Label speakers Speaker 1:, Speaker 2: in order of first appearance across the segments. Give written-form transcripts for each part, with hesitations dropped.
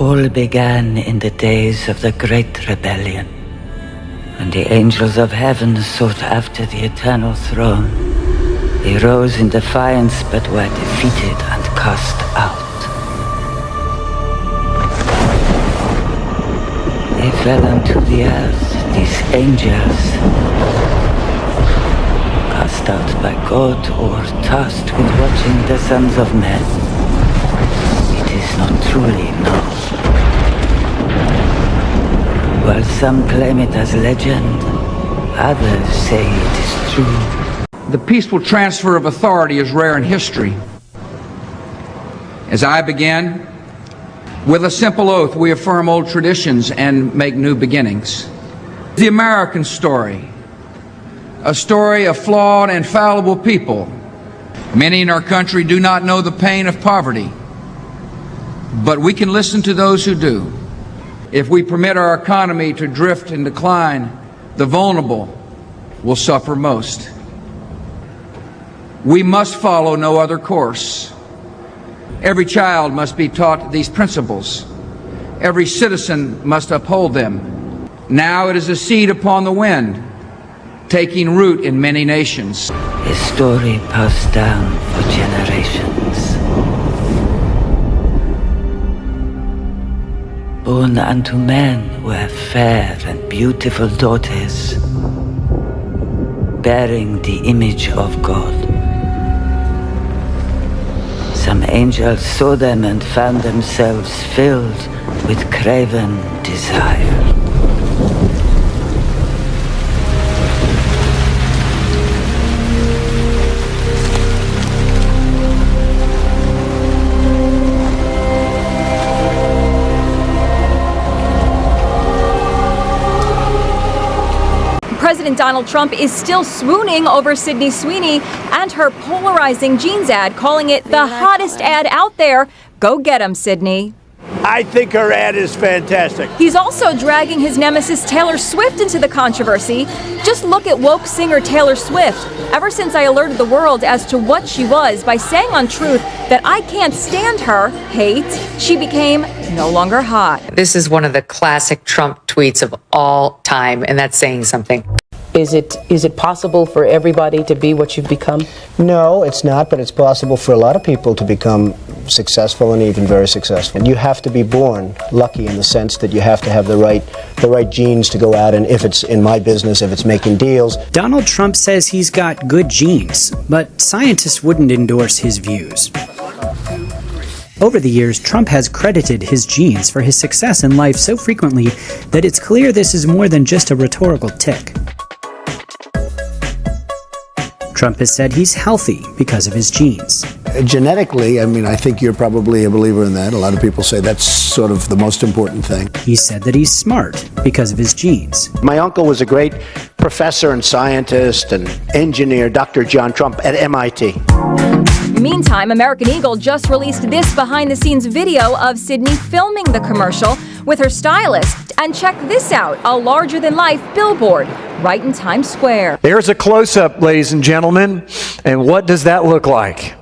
Speaker 1: all began in the days of the Great Rebellion, when the angels of heaven sought after the eternal throne. They rose in defiance but were defeated and cast out. They fell unto the earth, these angels, cast out by God or tasked with watching the sons of men. It is not truly known. While some claim it as legend, others say it is true.
Speaker 2: The peaceful transfer of authority is rare in history. As I began, with a simple oath, we affirm old traditions and make new beginnings. The American story, a story of flawed and fallible people. Many in our country do not know the pain of poverty, but we can listen to those who do. If we permit our economy to drift and decline, the vulnerable will suffer most. We must follow no other course. Every child must be taught these principles. Every citizen must uphold them. Now it is a seed upon the wind, taking root in many nations.
Speaker 1: A story passed down for generations. Born unto men were fair and beautiful daughters, bearing the image of God. Some angels saw them and found themselves filled with craven desire.
Speaker 3: President Donald Trump is still swooning over Sydney Sweeney and her polarizing jeans ad, calling it the hottest ad out there. Go get 'em, Sydney.
Speaker 4: I think her ad is fantastic.
Speaker 3: He's also dragging his nemesis Taylor Swift into the controversy. Just look at woke singer Taylor Swift. Ever since I alerted the world as to what she was by saying on Truth that I can't stand her, hate, she became no longer hot.
Speaker 5: This is one of the classic Trump tweets of all time, and that's saying something.
Speaker 6: Is it possible for everybody to be what you've become?
Speaker 7: No, it's not, but it's possible for a lot of people to become successful and even very successful. And you have to be born lucky in the sense that you have to have the right genes to go out, and if it's in my business, if it's making deals.
Speaker 8: Donald Trump says he's got good genes, but scientists wouldn't endorse his views. Over the years, Trump has credited his genes for his success in life so frequently that it's clear this is more than just a rhetorical tick. Trump has said he's healthy because of his genes.
Speaker 7: Genetically, I think you're probably a believer in that. A lot of people say that's sort of the most important thing.
Speaker 8: He said that he's smart because of his genes.
Speaker 7: My uncle was a great professor and scientist and engineer, Dr. John Trump at MIT.
Speaker 3: Meantime, American Eagle just released this behind-the-scenes video of Sydney filming the commercial with her stylist. And check this out, a larger-than-life billboard right in Times Square.
Speaker 9: There's a close-up, ladies and gentlemen, and what does that look like?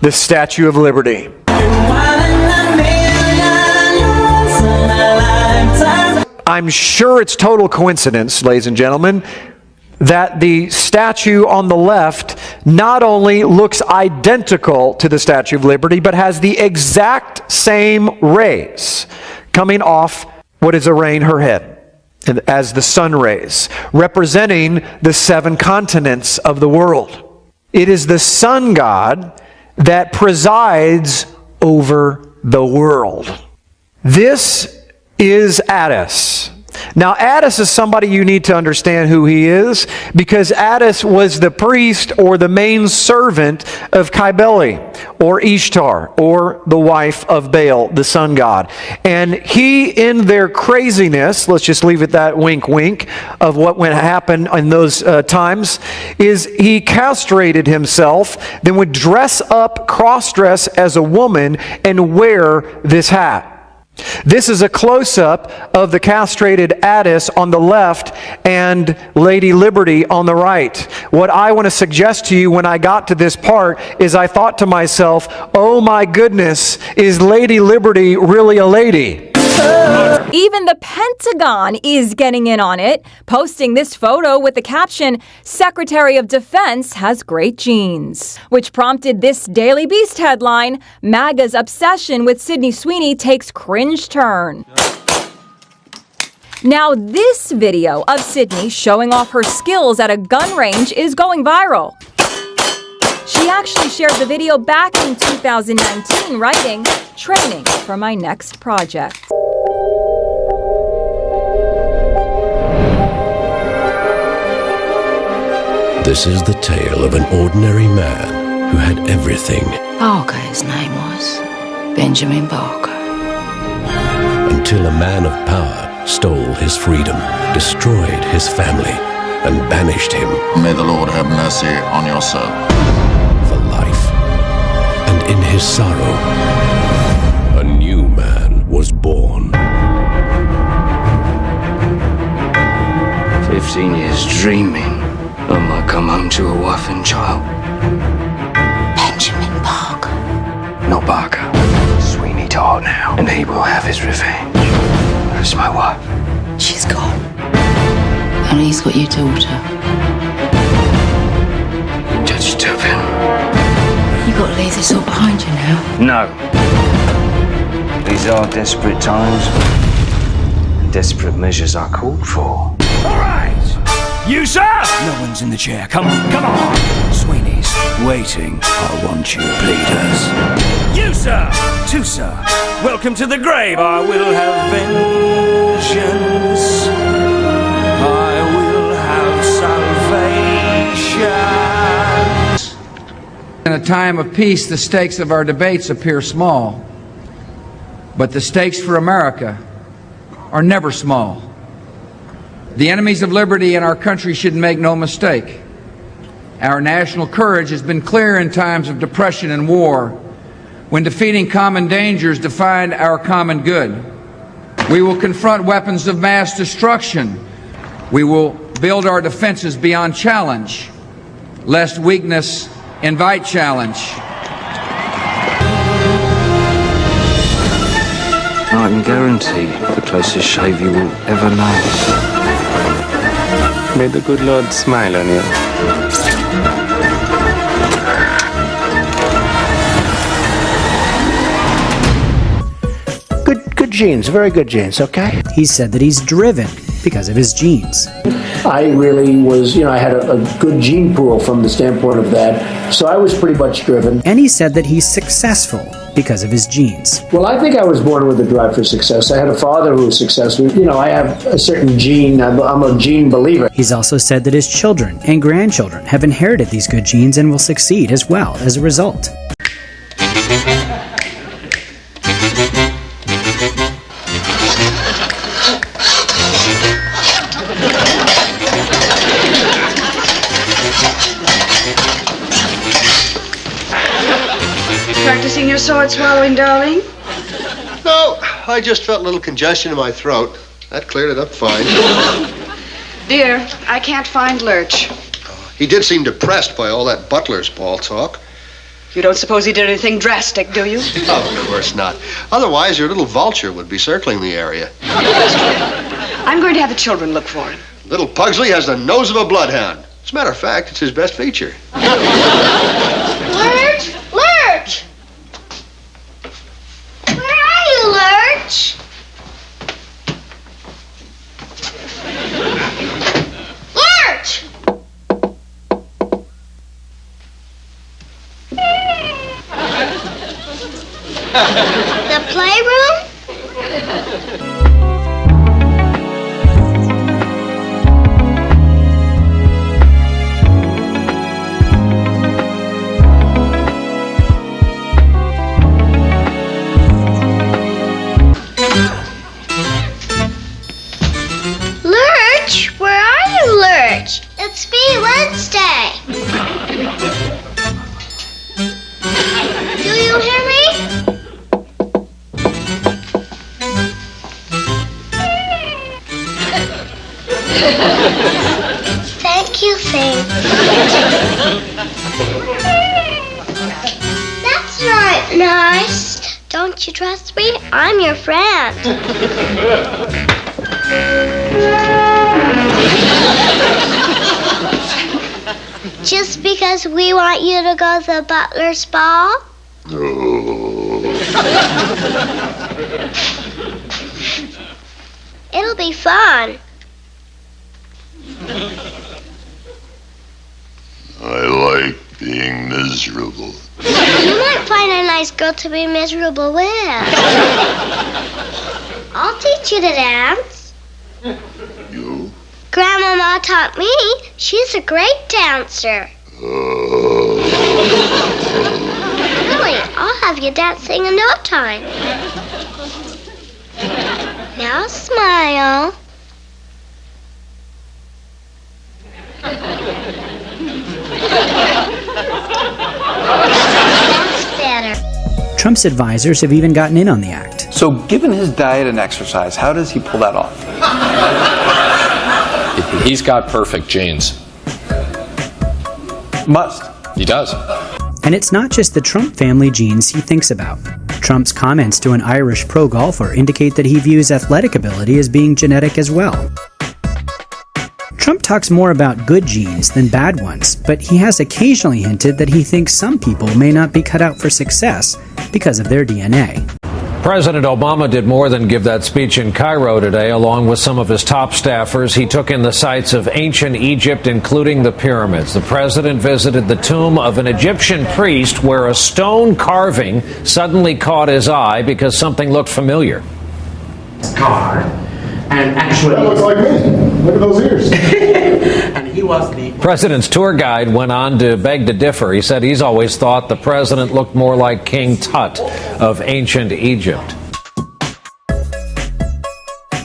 Speaker 9: The Statue of Liberty. I'm sure it's total coincidence, ladies and gentlemen, that the statue on the left not only looks identical to the Statue of Liberty, but has the exact same rays coming off what is arraying her head as the sun rays, representing the 7 continents of the world. It is the sun god that presides over the world. This is Addams. Now, Addams is somebody you need to understand who he is, because Addams was the priest or the main servant of Cybele or Ishtar, or the wife of Baal, the sun god. And he, in their craziness, let's just leave it that wink wink of what went happen in those times, is he castrated himself, then would dress up, cross-dress as a woman and wear this hat. This is a close-up of the castrated Addis on the left and Lady Liberty on the right. What I want to suggest to you when I got to this part is I thought to myself, oh my goodness, is Lady Liberty really a lady?
Speaker 3: Even the Pentagon is getting in on it, posting this photo with the caption, "Secretary of Defense has great genes," which prompted this Daily Beast headline, "MAGA's obsession with Sydney Sweeney takes cringe turn." Now, this video of Sydney showing off her skills at a gun range is going viral. She actually shared the video back in 2019, writing, "Training for my next project."
Speaker 10: This is the tale of an ordinary man who had everything.
Speaker 11: Barker, his name was. Benjamin Barker.
Speaker 10: Until a man of power stole his freedom, destroyed his family, and banished him.
Speaker 12: May the Lord have mercy on your soul.
Speaker 10: For life. And in his sorrow, a new man was born.
Speaker 13: 15 years dreaming I might come home to a wife and child.
Speaker 11: Benjamin Barker.
Speaker 13: Not Barker. Sweeney Todd now. And he will have his revenge. Where's my wife?
Speaker 11: She's gone. And he's got your daughter.
Speaker 13: Judge Turpin.
Speaker 11: You've got to leave this all behind you now.
Speaker 13: No. These are desperate times. And desperate measures are called for.
Speaker 14: All right. You, sir? No one's in the chair. Come on, come on. Sweeney's waiting. I want you, pleaders. You, sir? Two, sir. Welcome to the grave. I will have vengeance. I will have salvation.
Speaker 2: In a time of peace, the stakes of our debates appear small. But the stakes for America are never small. The enemies of liberty in our country should make no mistake. Our national courage has been clear in times of depression and war, when defeating common dangers defined our common good. We will confront weapons of mass destruction. We will build our defenses beyond challenge, lest weakness invite challenge.
Speaker 13: I can guarantee the closest shave you will ever know. May the good Lord smile on you.
Speaker 7: Good genes, very good genes, okay?
Speaker 8: He said that he's driven because of his genes.
Speaker 7: I really was, I had a good gene pool from the standpoint of that, so I was pretty much driven.
Speaker 8: And he said that he's successful because of his genes.
Speaker 7: Well, I think I was born with a drive for success. I had a father who was successful. I have a certain gene. I'm a gene believer.
Speaker 8: He's also said that his children and grandchildren have inherited these good genes and will succeed as well as a result.
Speaker 15: Practicing your sword swallowing, darling?
Speaker 16: No, I just felt a little congestion in my throat. That cleared it up fine.
Speaker 15: Dear, I can't find Lurch.
Speaker 16: He did seem depressed by all that butler's ball talk.
Speaker 15: You don't suppose he did anything drastic, do you?
Speaker 16: Oh, of course not. Otherwise, your little vulture would be circling the area.
Speaker 15: I'm going to have the children look for him.
Speaker 16: Little Pugsley has the nose of a bloodhound. As a matter of fact, it's his best feature.
Speaker 17: Lurch! Lurch! Where are you, Lurch? Lurch! The playroom? Lurch, where are you, Lurch? It's me, Wednesday. Do you hear me? make you think. That's not nice. Don't you trust me? I'm your friend. Just because we want you to go to the butler's ball? It'll be fun.
Speaker 12: I like being miserable.
Speaker 17: You might find a nice girl to be miserable with. I'll teach you to dance.
Speaker 12: You?
Speaker 17: Grandmama taught me. She's a great dancer. Really, I'll have you dancing in no time. Now smile. That's better.
Speaker 8: Trump's advisors have even gotten in on the act.
Speaker 18: So given his diet and exercise, how does he pull that off?
Speaker 19: He's got perfect genes.
Speaker 18: Must.
Speaker 19: He does.
Speaker 8: And it's not just the Trump family genes he thinks about. Trump's comments to an Irish pro golfer indicate that he views athletic ability as being genetic as well. Trump talks more about good genes than bad ones, but he has occasionally hinted that he thinks some people may not be cut out for success because of their DNA.
Speaker 20: President Obama did more than give that speech in Cairo today. Along with some of his top staffers, he took in the sights of ancient Egypt, including the pyramids. The president visited the tomb of an Egyptian priest where a stone carving suddenly caught his eye because something looked familiar.
Speaker 21: God. And actually,
Speaker 22: that looks like me. Look at those ears.
Speaker 21: And he was the
Speaker 20: President's tour guide went on to beg to differ. He said he's always thought the president looked more like King Tut of ancient Egypt.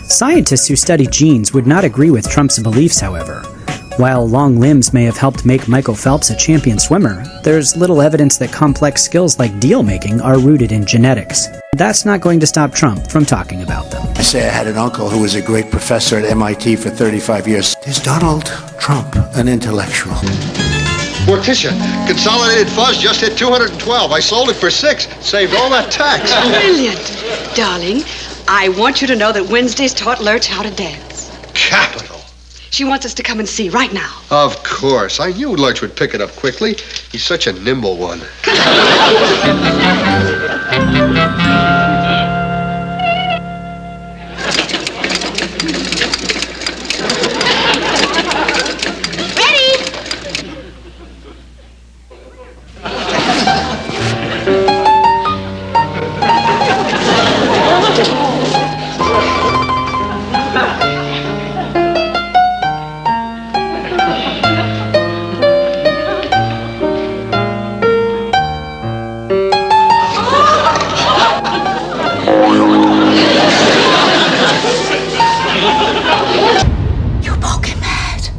Speaker 8: Scientists who study genes would not agree with Trump's beliefs, however. While long limbs may have helped make Michael Phelps a champion swimmer, there's little evidence that complex skills like deal-making are rooted in genetics. That's not going to stop Trump from talking about them.
Speaker 23: I say I had an uncle who was a great professor at MIT for 35 years. Is Donald Trump an intellectual?
Speaker 16: Morticia, Consolidated Fuzz just hit 212. I sold it for $6. Saved all that tax.
Speaker 15: Brilliant. Darling, I want you to know that Wednesday's taught Lurch how to dance.
Speaker 16: Capital.
Speaker 15: She wants us to come and see right now.
Speaker 16: Of course. I knew Lurch would pick it up quickly. He's such a nimble one.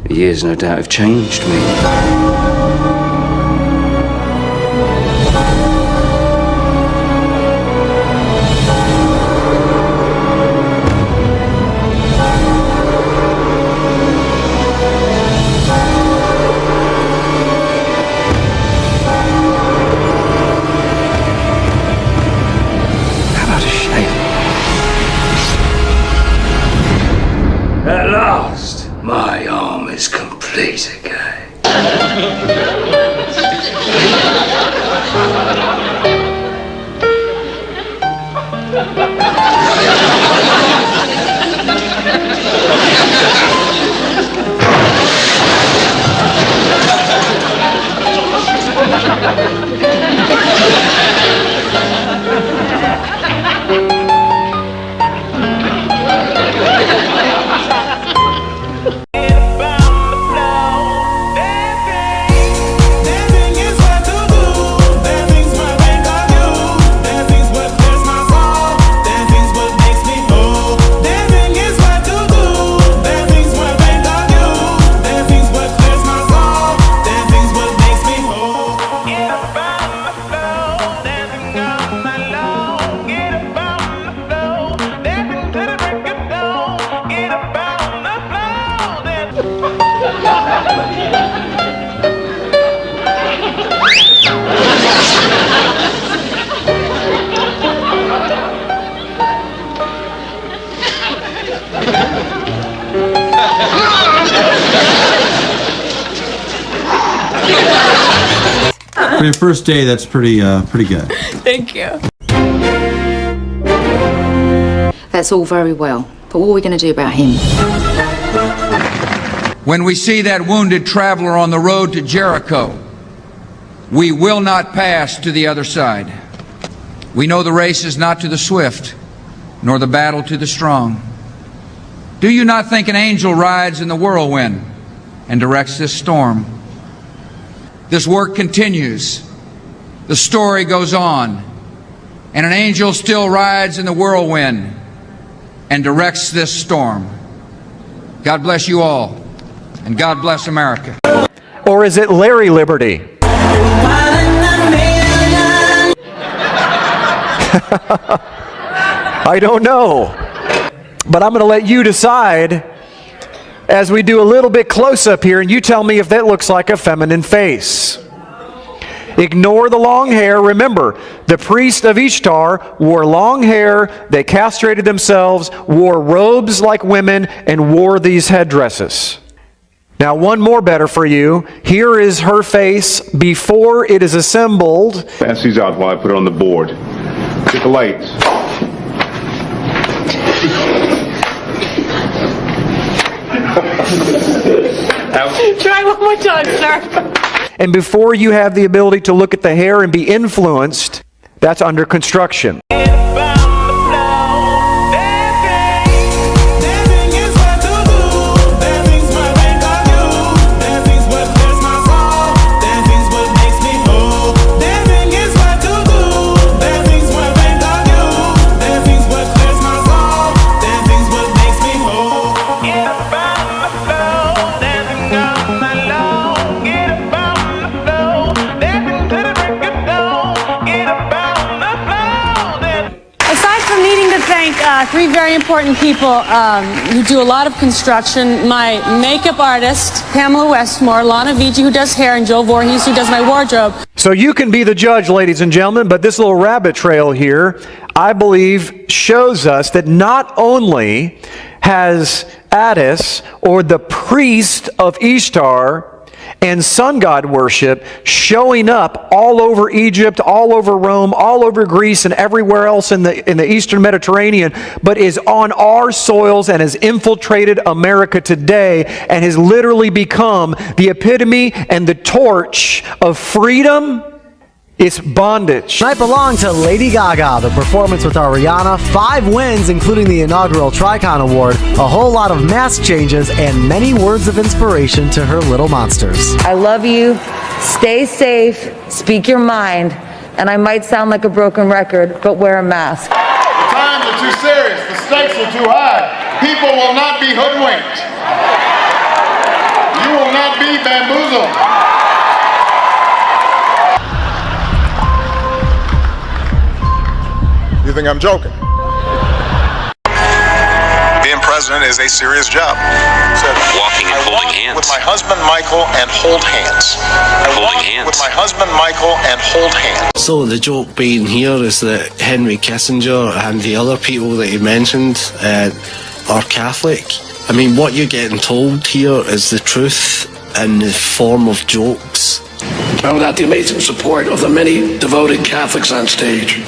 Speaker 13: The years, no doubt, have changed me.
Speaker 14: At last, my arm is complete again.
Speaker 1: For your first day, that's pretty good.
Speaker 4: Thank you.
Speaker 11: That's all very well, but what are we going to do about him?
Speaker 2: When we see that wounded traveler on the road to Jericho, we will not pass to the other side. We know the race is not to the swift, nor the battle to the strong. Do you not think an angel rides in the whirlwind and directs this storm? This work continues. The story goes on. And an angel still rides in the whirlwind and directs this storm. God bless you all, and God bless America.
Speaker 9: Or is it Larry Liberty? I don't know. But I'm going to let you decide as we do a little bit close up here, and you tell me if that looks like a feminine face. Ignore the long hair. Remember, the priest of Ishtar wore long hair, they castrated themselves, wore robes like women, and wore these headdresses. Now, one more better for you. Here is her face before it is assembled.
Speaker 5: Pass these out while I put it on the board. Get the lights.
Speaker 4: Try one more time, sir.
Speaker 9: And before you have the ability to look at the hair and be influenced, that's under construction.
Speaker 4: Three very important people who do a lot of construction. My makeup artist, Pamela Westmore, Lana Vici, who does hair, and Joel Voorhees, who does my wardrobe.
Speaker 9: So you can be the judge, ladies and gentlemen, but this little rabbit trail here, I believe, shows us that not only has Addams, or the priest of Ishtar, and sun god worship showing up all over Egypt, all over Rome, all over Greece, and everywhere else in the Eastern Mediterranean, but is on our soils and has infiltrated America today and has literally become the epitome and the torch of freedom. It's bondage.
Speaker 24: Tonight belonged to Lady Gaga. The performance with our Rihanna, 5 wins, including the inaugural Tricon Award, a whole lot of mask changes, and many words of inspiration to her little monsters.
Speaker 25: I love you. Stay safe. Speak your mind. And I might sound like a broken record, but wear a mask.
Speaker 16: The times are too serious. The stakes are too high. People will not be hoodwinked. You will not be bamboozled. You think I'm joking?
Speaker 26: Being president is a serious job.
Speaker 27: Walking and holding hands.
Speaker 26: With my husband Michael and hold hands.
Speaker 27: Holding hands.
Speaker 26: With my husband Michael and hold hands.
Speaker 28: So the joke being here is that Henry Kissinger and the other people that he mentioned are Catholic. I mean, what you're getting told here is the truth in the form of jokes.
Speaker 29: And without the amazing support of the many devoted Catholics on stage.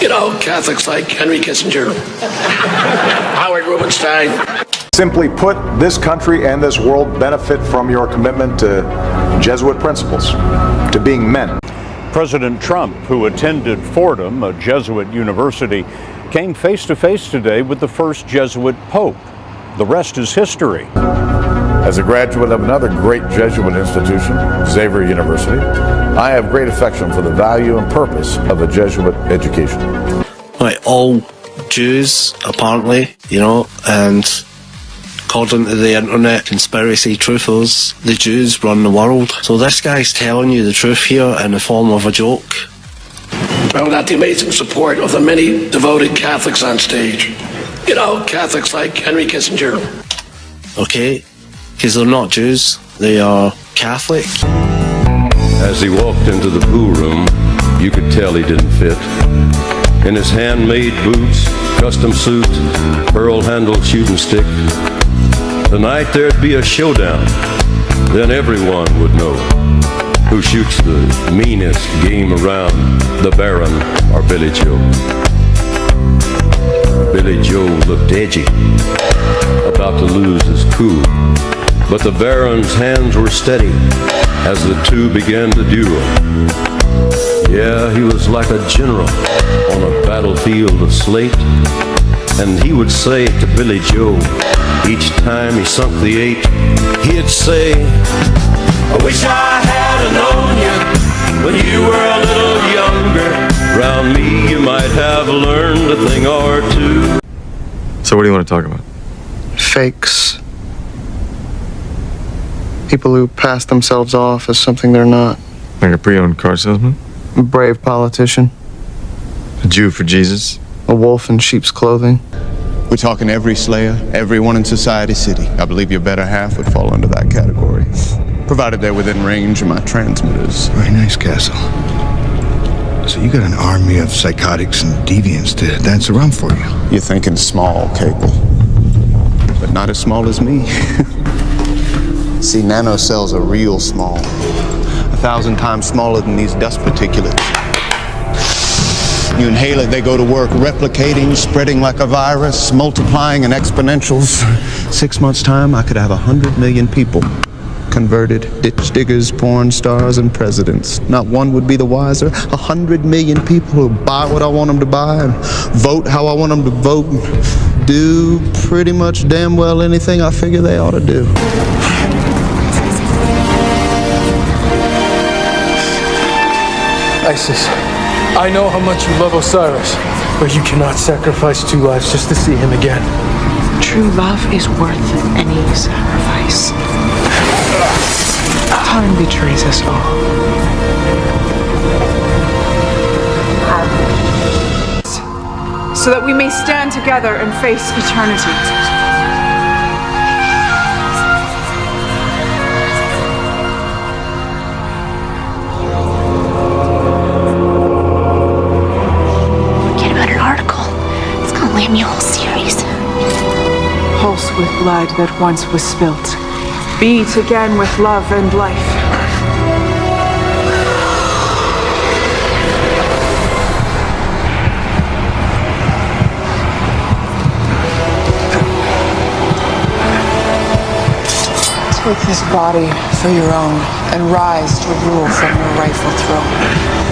Speaker 29: You know, Catholics like Henry Kissinger, Howard Rubenstein.
Speaker 5: Simply put, this country and this world benefit from your commitment to Jesuit principles, to being men.
Speaker 30: President Trump, who attended Fordham, a Jesuit university, came face to face today with the first Jesuit pope. The rest is history.
Speaker 5: As a graduate of another great Jesuit institution, Xavier University, I have great affection for the value and purpose of a Jesuit education.
Speaker 28: Like all Jews, apparently, you know, and according to the internet conspiracy truthers, the Jews run the world. So this guy's telling you the truth here in the form of a joke.
Speaker 29: And without the amazing support of the many devoted Catholics on stage. You know, Catholics like Henry Kissinger.
Speaker 28: Okay, because they're not Jews, they are Catholic.
Speaker 10: As he walked into the pool room, you could tell he didn't fit. In his handmade boots, custom suit, pearl-handled shooting stick. Tonight there'd be a showdown. Then everyone would know who shoots the meanest game around, the Baron or Billy Joe. Billy Joe looked edgy, about to lose his cool, but the Baron's hands were steady as the two began to duel. Yeah, he was like a general on a battlefield of slate, and he would say to Billy Joe, each time he sunk the 8, he'd say, I wish I had known you when you were a little younger. Round me you might have learned a thing or two.
Speaker 3: So what do you want to talk about?
Speaker 6: Fakes. People who pass themselves off as something they're not.
Speaker 3: Like a pre-owned car salesman?
Speaker 6: A brave politician.
Speaker 3: A Jew for Jesus?
Speaker 6: A wolf in sheep's clothing.
Speaker 7: We're talking every slayer, everyone in Society City. I believe your better half would fall under that category, provided they're within range of my transmitters.
Speaker 12: Very nice, Castle. So you got an army of psychotics and deviants to dance around for you.
Speaker 7: You're thinking small, Cable, but not as small as me. See, nanocells are real small, 1,000 times smaller than these dust particulates. You inhale it, they go to work replicating, spreading like a virus, multiplying in exponentials. 6 months' time, I could have 100 million people. Converted ditch diggers, porn stars, and presidents. Not one would be the wiser. 100 million people who buy what I want them to buy and vote how I want them to vote. Do pretty much damn well anything I figure they ought to do.
Speaker 17: Isis, I know how much you love Osiris, but you cannot sacrifice 2 lives just to see him again.
Speaker 18: True love is worth any sacrifice. Time betrays us all. So that we may stand together and face eternity.
Speaker 11: Land me a whole series.
Speaker 18: Pulse with blood that once was spilt. Beat again with love and life. Take this body for your own and rise to rule from your rightful throne.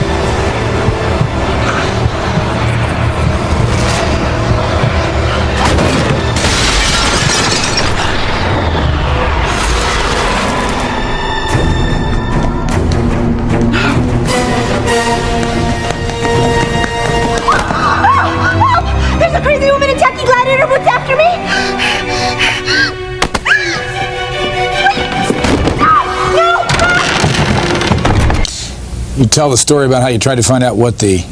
Speaker 19: You tell the story about how you tried to find out what they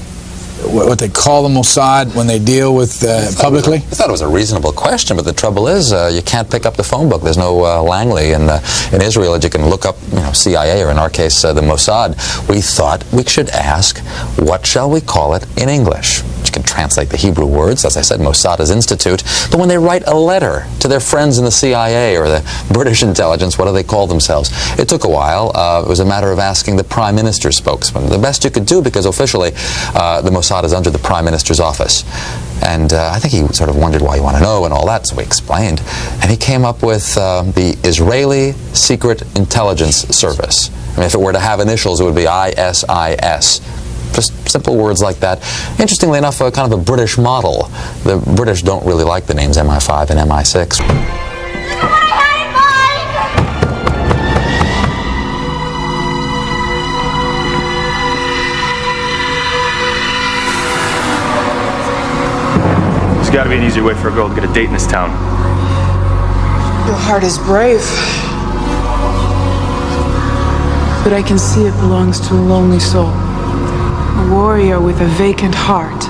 Speaker 19: call the Mossad when they deal with publicly?
Speaker 20: I thought it was a reasonable question, but the trouble is you can't pick up the phone book. There's no Langley in Israel that you can look up, CIA, or in our case, the Mossad. We thought we should ask, what shall we call it in English? You can translate the Hebrew words, as I said, Mossad is institute, but when they write a letter to their friends in the CIA or the British intelligence, what do they call themselves? It took a while. It was a matter of asking the Prime Minister's spokesman. The best you could do, because officially the Mossad is under the Prime Minister's office. And I think he sort of wondered why you want to know and all that, so we explained. And he came up with the Israeli Secret Intelligence Service. I mean, if it were to have initials, it would be ISIS. Just simple words like that. Interestingly enough, kind of a British model. The British don't really like the names MI5 and MI6.
Speaker 21: There's got to be an easier way for a girl to get a date in this town.
Speaker 18: Your heart is brave. But I can see it belongs to a lonely soul. A warrior with a vacant heart.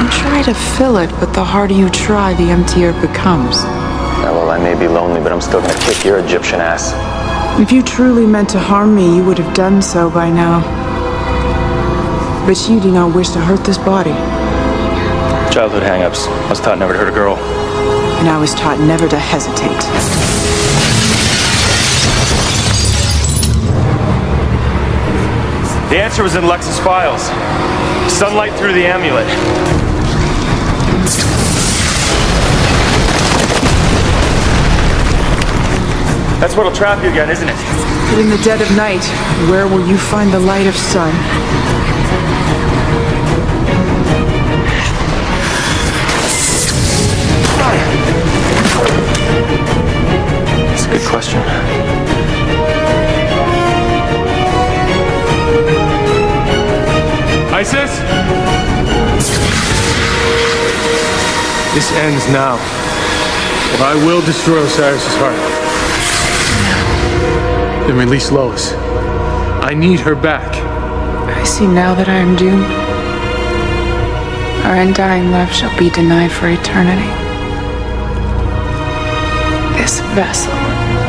Speaker 18: You try to fill it, but the harder you try, the emptier it becomes.
Speaker 21: Yeah, well, I may be lonely, but I'm still gonna kick your Egyptian ass.
Speaker 18: If you truly meant to harm me, you would have done so by now. But you do not wish to hurt this body.
Speaker 21: Childhood hang-ups. I was taught never to hurt a girl.
Speaker 18: And I was taught never to hesitate.
Speaker 21: The answer was in Lex's files. Sunlight through the amulet. That's what'll trap you again, isn't it?
Speaker 18: But in the dead of night, where will you find the light of sun?
Speaker 21: That's a good question.
Speaker 17: ISIS? This ends now. But I will destroy Osiris' heart. Then release Lois. I need her back.
Speaker 18: I see now that I am doomed. Our undying love shall be denied for eternity. This vessel,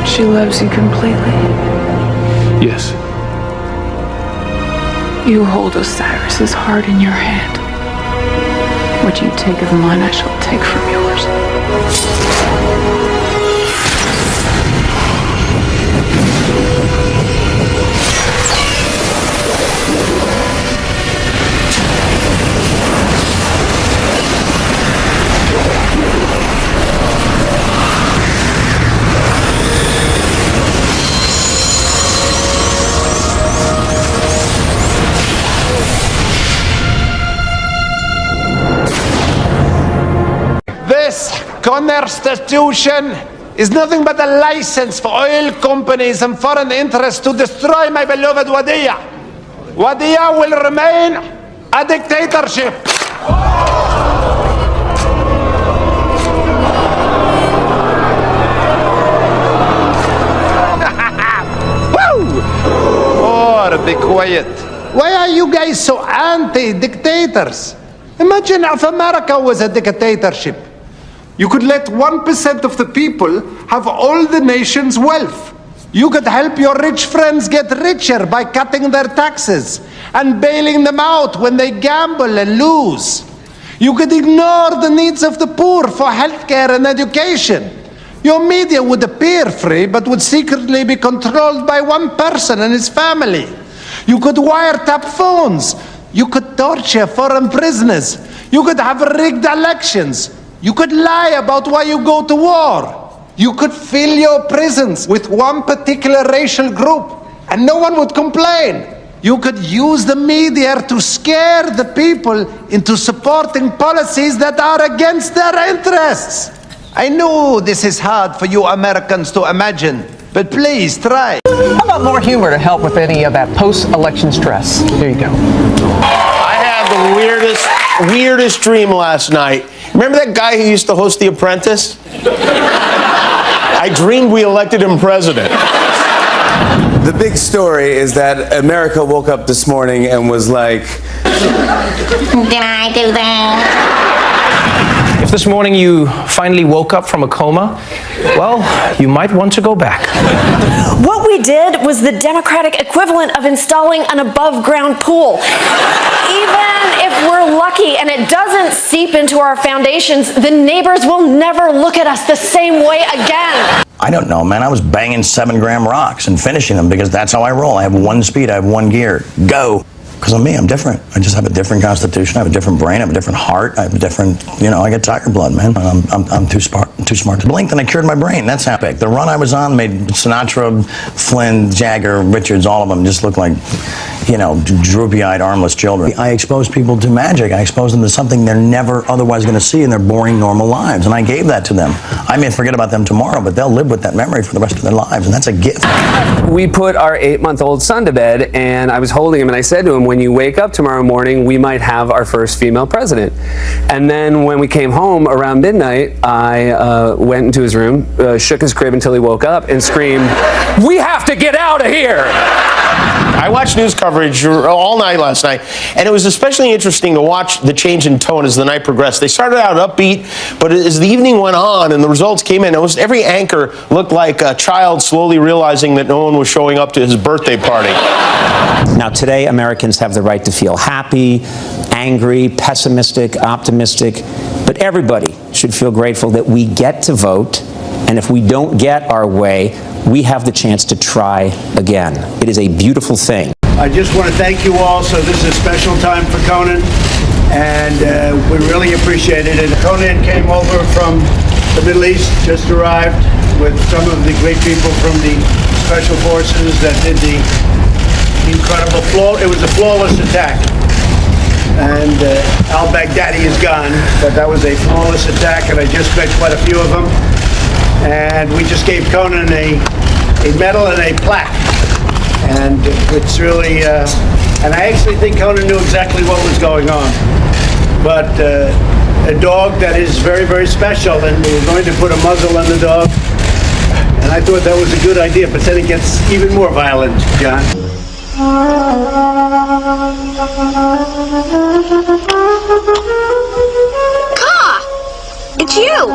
Speaker 18: she loves you completely.
Speaker 17: Yes.
Speaker 18: You hold Osiris's heart in your hand. What you take of mine, I shall take from yours.
Speaker 1: This constitution is nothing but a license for oil companies and foreign interests to destroy my beloved Wadiya. Wadiya will remain a dictatorship. Woo! Oh, be quiet. Why are you guys so anti-dictators? Imagine if America was a dictatorship. You could let 1% of the people have all the nation's wealth. You could help your rich friends get richer by cutting their taxes and bailing them out when they gamble and lose. You could ignore the needs of the poor for healthcare and education. Your media would appear free, but would secretly be controlled by one person and his family. You could wiretap phones. You could torture foreign prisoners. You could have rigged elections. You could lie about why you go to war. You could fill your prisons with one particular racial group, and no one would complain. You could use the media to scare the people into supporting policies that are against their interests. I know this is hard for you Americans to imagine, but please try.
Speaker 2: How about more humor to help with any of that post-election stress? Here you go.
Speaker 28: I had the weirdest dream last night. Remember that guy who used to host The Apprentice? I dreamed we elected him president.
Speaker 4: The big story is that America woke up this morning and was like,
Speaker 8: Did I do that?
Speaker 2: If this morning you finally woke up from a coma, well, you might want to go back.
Speaker 9: What we did was the Democratic equivalent of installing an above-ground pool. Even if we're lucky and it doesn't seep into our foundations, the neighbors will never look at us the same way again.
Speaker 13: I don't know, man. I was banging 7-gram rocks and finishing them because that's how I roll. I have one speed, I have one gear. Go. Because I'm me, I'm different. I just have a different constitution, I have a different brain, I have a different heart, I have a different, I get tiger blood, man. I'm too smart to blink, and I cured my brain. That's epic. The run I was on made Sinatra, Flynn, Jagger, Richards, all of them just look like, droopy-eyed, armless children. I expose people to magic. I expose them to something they're never otherwise going to see in their boring, normal lives, and I gave that to them. I may forget about them tomorrow, but they'll live with that memory for the rest of their lives, and that's a gift.
Speaker 14: We put our 8-month-old son to bed, and I was holding him, and I said to him, when you wake up tomorrow morning, we might have our first female president. And then when we came home around midnight, I went into his room, shook his crib until he woke up, and screamed, "We have to get out of here!"
Speaker 28: I watched news coverage all night last night, and it was especially interesting to watch the change in tone as the night progressed. They started out upbeat, but as the evening went on and the results came in, almost every anchor looked like a child slowly realizing that no one was showing up to his birthday party.
Speaker 15: Now, today, Americans have the right to feel happy, angry, pessimistic, optimistic, but everybody should feel grateful that we get to vote, and if we don't get our way, we have the chance to try again. It is a beautiful thing.
Speaker 5: I just want to thank you all. So this is a special time for Conan, and we really appreciate it. And Conan came over from the Middle East, just arrived with some of the great people from the special forces that did the incredible it was a flawless attack. And al-Baghdadi is gone, but that was a flawless attack, and I just met quite a few of them. And we just gave Conan a medal and a plaque. And it's really, and I actually think Conan knew exactly what was going on. But a dog that is very, very special, and we're going to put a muzzle on the dog. And I thought that was a good idea, but then it gets even more violent, John.
Speaker 16: Ka! It's you!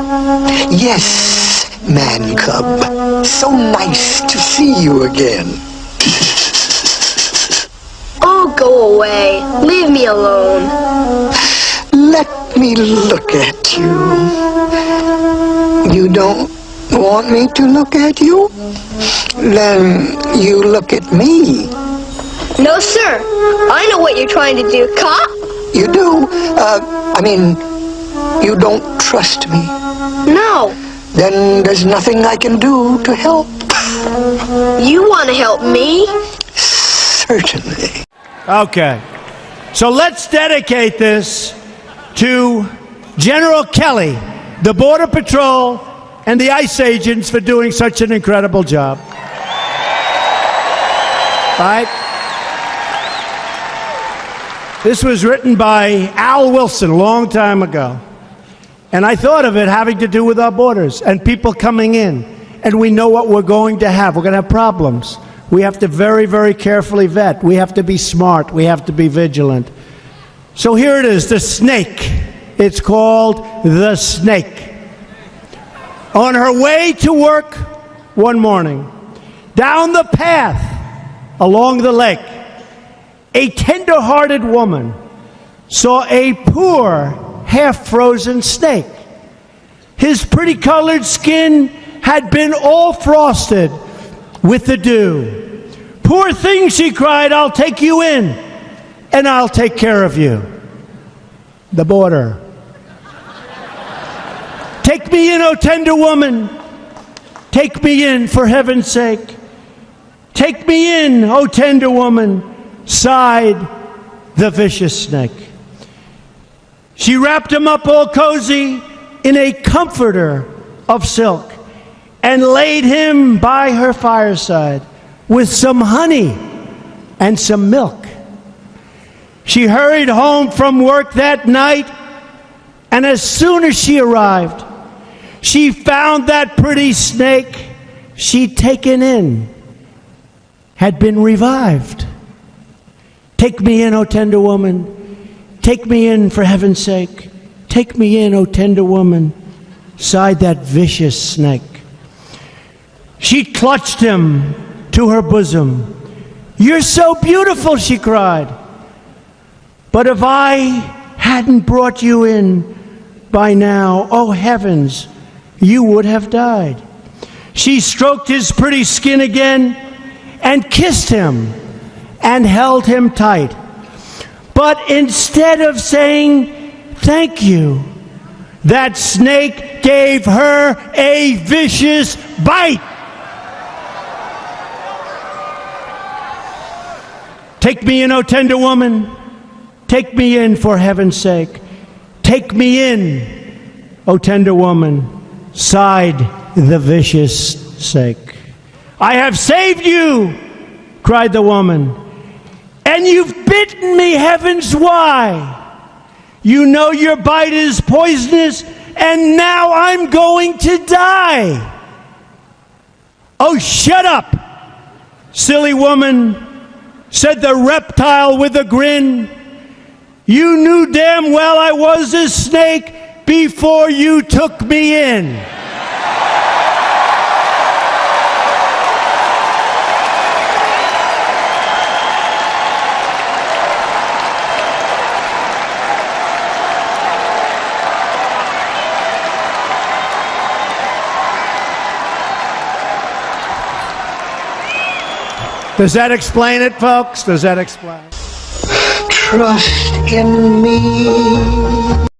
Speaker 22: Yes, man cub. So nice to see you again.
Speaker 16: Oh, go away. Leave me alone.
Speaker 22: Let me look at you. You don't want me to look at you? Then you look at me.
Speaker 16: No, sir. I know what you're trying to do, Ka.
Speaker 22: You do? I mean, you don't trust me.
Speaker 16: No.
Speaker 22: Then there's nothing I can do to help.
Speaker 16: You want to help me?
Speaker 22: Certainly.
Speaker 5: Okay. So let's dedicate this to General Kelly, the Border Patrol, and the ICE agents for doing such an incredible job. All right? This was written by Al Wilson a long time ago. And I thought of it having to do with our borders and people coming in. And we know what we're going to have. We're going to have problems. We have to very, very carefully vet. We have to be smart. We have to be vigilant. So here it is, the snake. It's called The Snake. On her way to work one morning, down the path along the lake, a tender-hearted woman saw a poor, half-frozen snake. His pretty-colored skin had been all frosted with the dew. "Poor thing," she cried, "I'll take you in, and I'll take care of you." The border. "Take me in, O tender woman. Take me in, for heaven's sake. Take me in, O tender woman," sighed the vicious snake. She wrapped him up all cozy in a comforter of silk and laid him by her fireside with some honey and some milk. She hurried home from work that night, and as soon as she arrived, she found that pretty snake she'd taken in had been revived. "Take me in, O tender woman. Take me in, for heaven's sake. Take me in, O tender woman," sighed that vicious snake. She clutched him to her bosom. "You're so beautiful," she cried. "But if I hadn't brought you in by now, oh heavens, you would have died." She stroked his pretty skin again and kissed him and held him tight. But instead of saying thank you, that snake gave her a vicious bite. "Take me in, O tender woman. Take me in, for heaven's sake. Take me in, O tender woman," sighed the vicious snake. "I have saved you," cried the woman, "and you've bitten me, heavens, why? You know your bite is poisonous, and now I'm going to die." "Oh, shut up, silly woman," said the reptile with a grin. "You knew damn well I was a snake before you took me in." Does that explain it, folks? Does that explain?
Speaker 22: Trust in me.